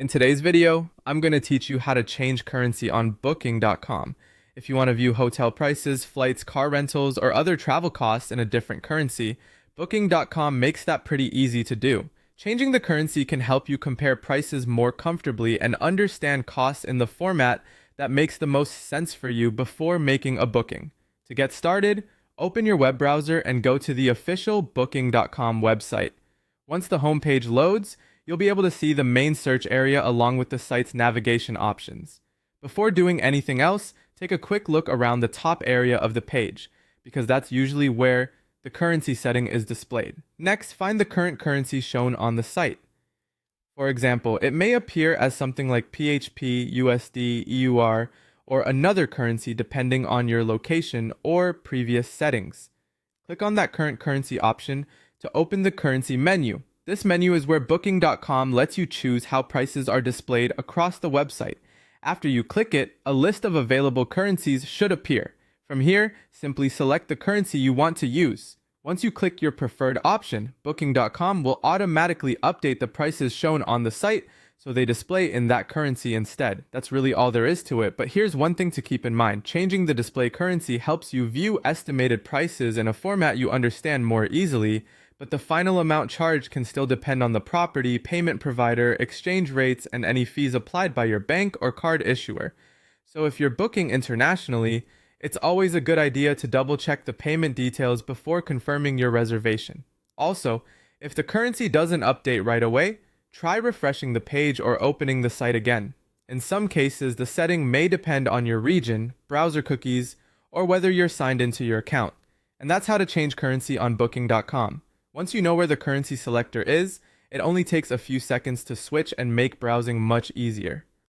In today's video, I'm going to teach you how to change currency on Booking.com. If you want to view hotel prices, flights, car rentals, or other travel costs in a different currency, Booking.com makes that pretty easy to do. Changing the currency can help you compare prices more comfortably and understand costs in the format that makes the most sense for you before making a booking. To get started, open your web browser and go to the official Booking.com website. Once the homepage loads, you'll be able to see the main search area along with the site's navigation options. Before doing anything else, take a quick look around the top area of the page, because that's usually where the currency setting is displayed. Next, find the current currency shown on the site. For example, it may appear as something like PHP, USD, EUR, or another currency depending on your location or previous settings. Click on that current currency option to open the currency menu. This menu is where Booking.com lets you choose how prices are displayed across the website. After you click it, a list of available currencies should appear. From here, simply select the currency you want to use. Once you click your preferred option, Booking.com will automatically update the prices shown on the site so they display in that currency instead. That's really all there is to it, but here's one thing to keep in mind. Changing the display currency helps you view estimated prices in a format you understand more easily, but the final amount charged can still depend on the property, payment provider, exchange rates, and any fees applied by your bank or card issuer. So if you're booking internationally, it's always a good idea to double check the payment details before confirming your reservation. Also, if the currency doesn't update right away, try refreshing the page or opening the site again. In some cases, the setting may depend on your region, browser cookies, or whether you're signed into your account. And that's how to change currency on Booking.com. Once you know where the currency selector is, it only takes a few seconds to switch and make browsing much easier.